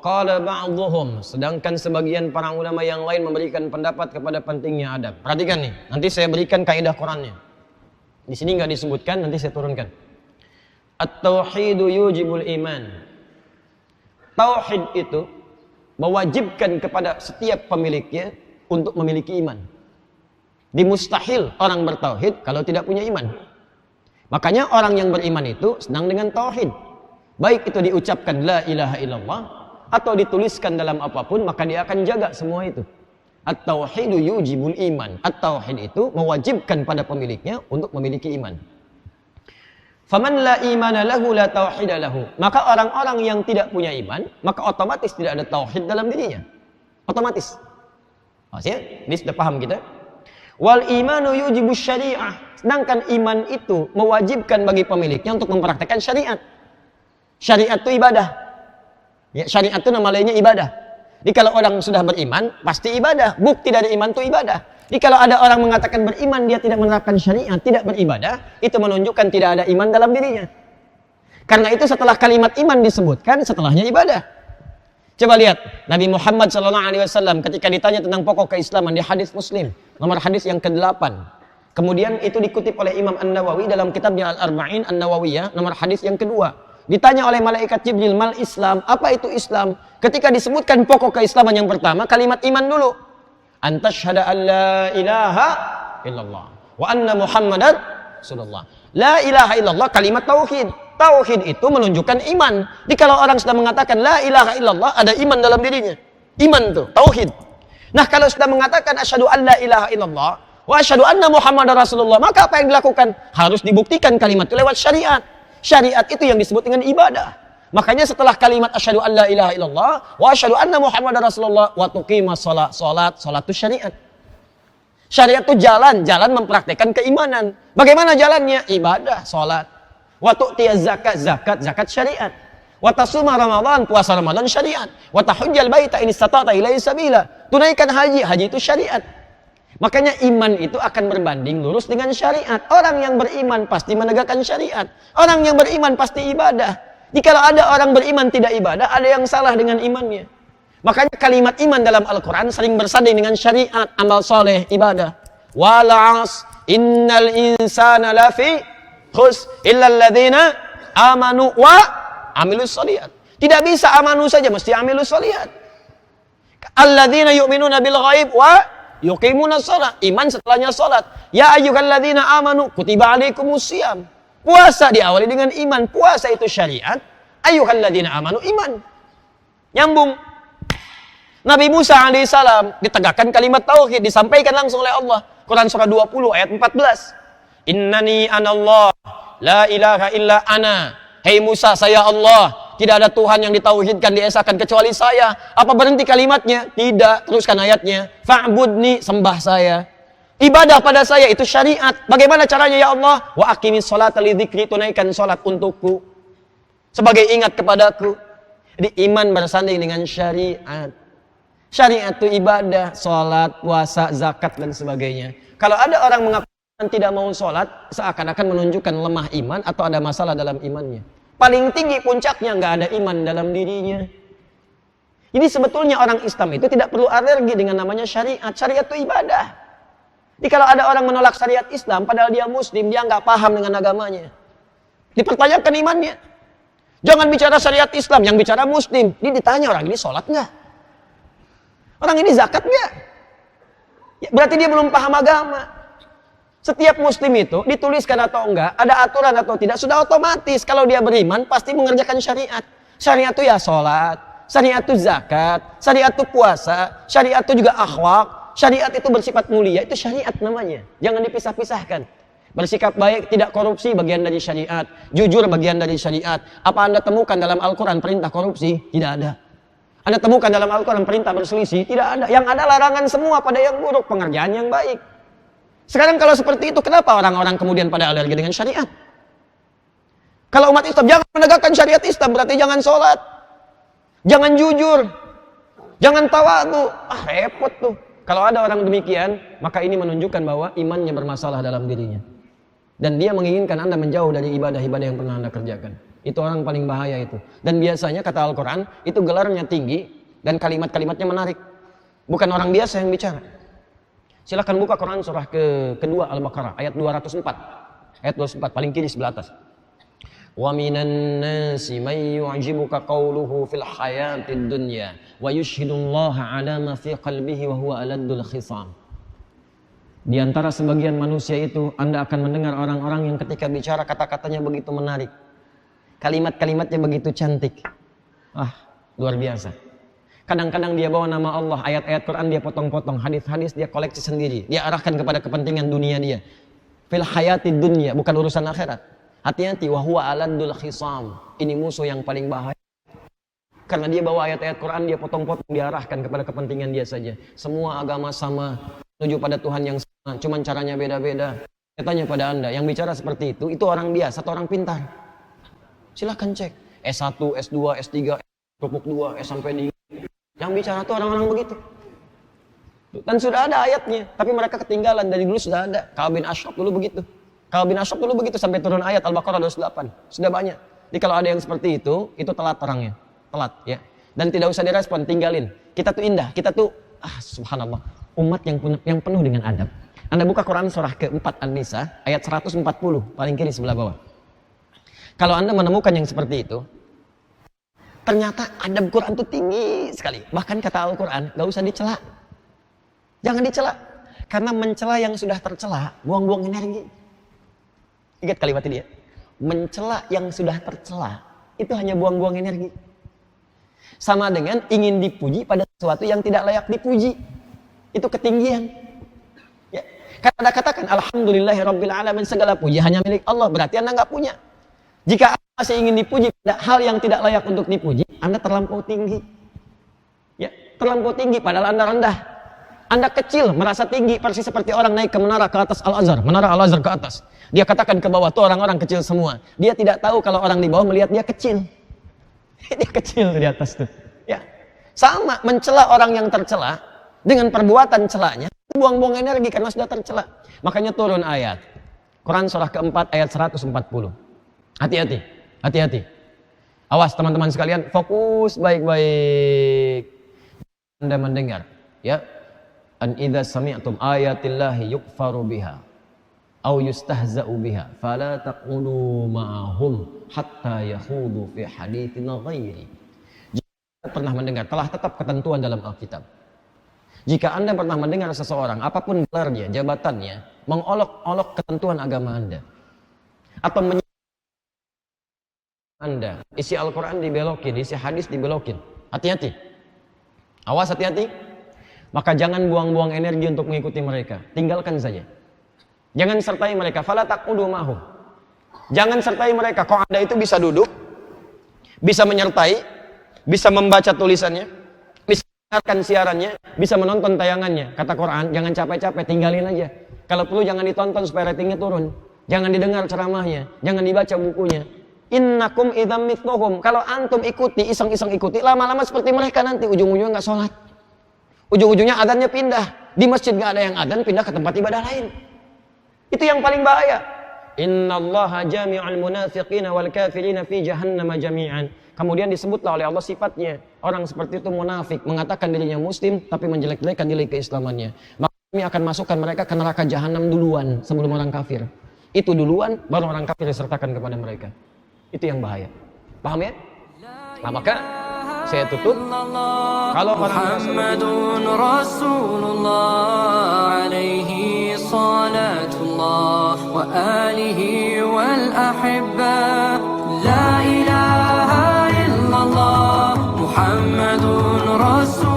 Wa qala ba'dhum, sedangkan sebagian para ulama yang lain memberikan pendapat kepada pentingnya adab. Perhatikan nih, nanti saya berikan kaidah Qur'annya. Di sini enggak disebutkan, nanti saya turunkan. At-tauhidu yujibul iman. Tauhid itu mewajibkan kepada setiap pemiliknya untuk memiliki iman. Dimustahil orang bertauhid kalau tidak punya iman. Makanya orang yang beriman itu senang dengan tauhid. Baik itu diucapkan la ilaha illallah atau dituliskan dalam apapun, maka dia akan jaga semua itu. At-tauhidu yujibul iman. At-tauhid itu mewajibkan pada pemiliknya untuk memiliki iman. Faman la imana lahu la tauhida lahu. Maka orang-orang yang tidak punya iman, maka otomatis tidak ada tauhid dalam dirinya. Otomatis. Maksudnya, ini sudah paham kita. Wal imanu yujibus syariah. Sedangkan iman itu mewajibkan bagi pemiliknya untuk mempraktekkan syariat. Syariat itu ibadah. Ya, syariat itu nama lainnya ibadah. Jadi kalau orang sudah beriman, pasti ibadah. Bukti dari iman itu ibadah. Jadi kalau ada orang mengatakan beriman, dia tidak menerapkan syariat, tidak beribadah, itu menunjukkan tidak ada iman dalam dirinya. Karena itu setelah kalimat iman disebutkan, setelahnya ibadah. Coba lihat, Nabi Muhammad SAW ketika ditanya tentang pokok keislaman di hadis Muslim, nomor hadis yang ke-8. Kemudian itu dikutip oleh Imam An-Nawawi dalam kitabnya Al-Arba'in An-Nawawiyah, nomor hadis yang kedua. Ditanya oleh malaikat Jibril, mal Islam, apa itu Islam? Ketika disebutkan pokok keislaman yang pertama, kalimat iman dulu. Antasyhada an la ilaha illallah wa anna Muhammadar Rasulullah. La ilaha illallah kalimat tauhid. Tauhid itu menunjukkan iman. Jadi kalau orang sudah mengatakan la ilaha illallah, ada iman dalam dirinya. Iman itu tauhid. Nah, kalau sudah mengatakan asyhadu an la ilaha illallah wa asyhadu anna Muhammadar Rasulullah, maka apa yang dilakukan? Harus dibuktikan kalimat itu lewat syariat. Syariat itu yang disebut dengan ibadah. Makanya setelah kalimat asyhadu an la ilaha illallah wa asyhadu anna Muhammadar Rasulullah wa tuqimas salat itu syariat. Syariat itu jalan mempraktekkan keimanan. Bagaimana jalannya? Ibadah, salat. Wa tu'tiyaz zakat syariat. Wa tasuma Ramadan, puasa Ramadan syariat. Wa tahujjal baita in istata'ta ilaihi sabila. Tunaikan haji itu syariat. Makanya iman itu akan berbanding lurus dengan syariat. Orang yang beriman pasti menegakkan syariat. Orang yang beriman pasti ibadah. Jika ada orang beriman tidak ibadah, ada yang salah dengan imannya. Makanya kalimat iman dalam Al-Quran sering bersanding dengan syariat, amal soleh, ibadah. Wal'as innal insana lafi khus illal ladzina amanu wa amilus sholihat. Tidak bisa amanu saja, mesti amilus sholihat. Alladzina yu'minuna bil ghaib wa yuqimuna shalah, iman setelahnya salat. Ya ayyuhalladzina amanu kutiba alaikumus syiyam. Puasa diawali dengan iman. Puasa itu syariat. Ayyuhalladzina amanu iman. Nyambung. Nabi Musa alaihissalam ditegakkan kalimat tauhid, disampaikan langsung oleh Allah. Quran surah 20 ayat 14. Innani anallah la ilaha illa ana. Hei Musa, saya Allah. Tidak ada Tuhan yang ditauhidkan, diesakan kecuali saya. Apa berhenti kalimatnya? Tidak. Teruskan ayatnya. Fa'budni, sembah saya. Ibadah pada saya itu syariat. Bagaimana caranya ya Allah? Wa aqimis sholata li dzikri, tunaikan salat untukku sebagai ingat kepadaku. Jadi iman bersanding dengan syariat. Syariat itu ibadah, salat, puasa, zakat dan sebagainya. Kalau ada orang mengatakan tidak mau salat, seakan-akan menunjukkan lemah iman atau ada masalah dalam imannya. Paling tinggi puncaknya nggak ada iman dalam dirinya. Jadi sebetulnya orang Islam itu tidak perlu alergi dengan namanya syariat. Syariat itu ibadah. Jadi kalau ada orang menolak syariat Islam, padahal dia Muslim, dia nggak paham dengan agamanya. Dipertanyakan imannya. Jangan bicara syariat Islam, yang bicara Muslim. Ini ditanya orang ini sholat nggak? Orang ini zakat nggak? Ya, berarti dia belum paham agama. Setiap Muslim itu dituliskan atau enggak, ada aturan atau tidak, sudah otomatis kalau dia beriman pasti mengerjakan syariat. Syariat itu ya sholat, syariat itu zakat, syariat itu puasa, syariat itu juga akhlak, syariat itu bersifat mulia, itu syariat namanya. Jangan dipisah-pisahkan. Bersikap baik, tidak korupsi, bagian dari syariat. Jujur, bagian dari syariat. Apa Anda temukan dalam Al-Quran perintah korupsi? Tidak ada. Anda temukan dalam Al-Quran perintah berselisih? Tidak ada. Yang ada larangan semua pada yang buruk, pengerjaan yang baik. Sekarang kalau seperti itu, kenapa orang-orang kemudian pada alergi dengan syariat? Kalau umat Islam jangan menegakkan syariat Islam, berarti jangan sholat, jangan jujur, jangan tawadhu. Repot tuh. Kalau ada orang demikian, maka ini menunjukkan bahwa imannya bermasalah dalam dirinya. Dan dia menginginkan Anda menjauh dari ibadah-ibadah yang pernah Anda kerjakan. Itu orang paling bahaya itu. Dan biasanya kata Al-Quran, itu gelarnya tinggi dan kalimat-kalimatnya menarik. Bukan orang biasa yang bicara. Silahkan buka Quran surah kedua Al-Baqarah, ayat 204. Ayat 204, paling kiri sebelah atas. Wa minan nasi may yu'jibuka qawluhu fil hayatid dunya wa yushhidullaha ala ma fi qalbihi wa huwa aladdul khisam. Di antara sebagian manusia itu Anda akan mendengar orang-orang yang ketika bicara kata-katanya begitu menarik. Kalimat-kalimatnya begitu cantik. Luar biasa. Kadang-kadang dia bawa nama Allah, ayat-ayat Quran dia potong-potong, hadis-hadis dia koleksi sendiri. Dia arahkan kepada kepentingan dunia dia. Fil hayatid dunya, bukan urusan akhirat. Hati-hati, wa huwa aladdul khisam. Ini musuh yang paling bahaya. Karena dia bawa ayat-ayat Quran dia potong-potong, dia arahkan kepada kepentingan dia saja. Semua agama sama, menuju pada Tuhan yang sama, cuman caranya beda-beda. Saya tanya pada Anda, yang bicara seperti itu orang biasa atau orang pintar? Silahkan cek. S1, S2, S3, S2, S sampai di. Yang bicara itu orang-orang begitu. Dan sudah ada ayatnya, tapi mereka ketinggalan. Dari dulu sudah ada. Ka'ab bin Ashraf dulu begitu. Ka'ab bin Ashraf dulu begitu sampai turun ayat Al-Baqarah 28. Sudah banyak. Jadi kalau ada yang seperti itu telat orangnya. Telat ya. Dan tidak usah direspon, tinggalin. Kita tuh indah, kita tuh subhanallah, umat yang penuh dengan adab. Anda buka Quran surah keempat An-Nisa ayat 140, paling kiri sebelah bawah. Kalau Anda menemukan yang seperti itu, ternyata adab Quran itu tinggi sekali. Bahkan kata Al-Quran, gak usah dicela. Jangan dicela. Karena mencela yang sudah tercela, buang-buang energi. Ingat kalimat ini ya. Mencela yang sudah tercela, itu hanya buang-buang energi. Sama dengan ingin dipuji pada sesuatu yang tidak layak dipuji. Itu ketinggian. Ya. Karena Anda katakan, Alhamdulillahirabbil alamin, segala puji hanya milik Allah. Berarti Anda nggak punya. Jika Anda masih ingin dipuji pada hal yang tidak layak untuk dipuji, Anda terlampau tinggi. Ya, terlampau tinggi padahal Anda rendah. Anda kecil, merasa tinggi, persis seperti orang naik ke menara ke atas Al-Azhar. Menara Al-Azhar ke atas. Dia katakan ke bawah, tuh orang-orang kecil semua. Dia tidak tahu kalau orang di bawah melihat dia kecil. Dia kecil di atas tuh. Ya. Sama, mencela orang yang tercela dengan perbuatan celanya, buang-buang energi karena sudah tercela. Makanya turun ayat. Quran surah keempat ayat 140. Hati-hati, hati-hati. Awas teman-teman sekalian, fokus baik-baik. Anda mendengar, ya. An idza sami'tum ayatillahi yukfaru biha aw yustahza'u biha fala taqulu ma'ahum hatta yakhudu fi haditsin ghairi. Jika pernah mendengar, telah tetap ketentuan dalam Alkitab. Jika Anda pernah mendengar seseorang, apapun gelarnya, jabatannya, mengolok-olok ketentuan agama Anda atau Anda, isi Al-Quran dibelokin, isi hadis dibelokin, hati-hati. Awas, hati-hati. Maka jangan buang-buang energi untuk mengikuti mereka. Tinggalkan saja. Jangan sertai mereka. Fala taqudu ma'hum. Jangan sertai mereka. Kok Anda itu bisa duduk, bisa menyertai, bisa membaca tulisannya, bisa mendengarkan siarannya, bisa menonton tayangannya. Kata Quran, jangan capek-capek, tinggalin aja. Kalau perlu jangan ditonton supaya ratingnya turun. Jangan didengar ceramahnya, jangan dibaca bukunya. Innakum idzam mithluhum. Kalau antum ikuti, iseng-iseng ikuti, lama-lama seperti mereka nanti ujung-ujungnya enggak sholat. Ujung-ujungnya adhannya pindah. Di masjid nggak ada yang adhan, pindah ke tempat ibadah lain. Itu yang paling bahaya. Innallaha jami'al munafiqina wal kafirina fi jahannam jami'an. Kemudian disebutlah oleh Allah sifatnya. Orang seperti itu munafik, mengatakan dirinya muslim tapi menjelek-jelekan nilai keislamannya. Maka kami akan masukkan mereka ke neraka jahanam duluan sebelum orang kafir. Itu duluan, baru orang kafir disertakan kepada mereka. Itu yang bahaya. Paham ya? Nah, maka saya tutup. Kalau Muhammadun Rasulullah alaihi salatullah wa alihi wal ahibba. La ilaha illallah Muhammadun Rasulullah.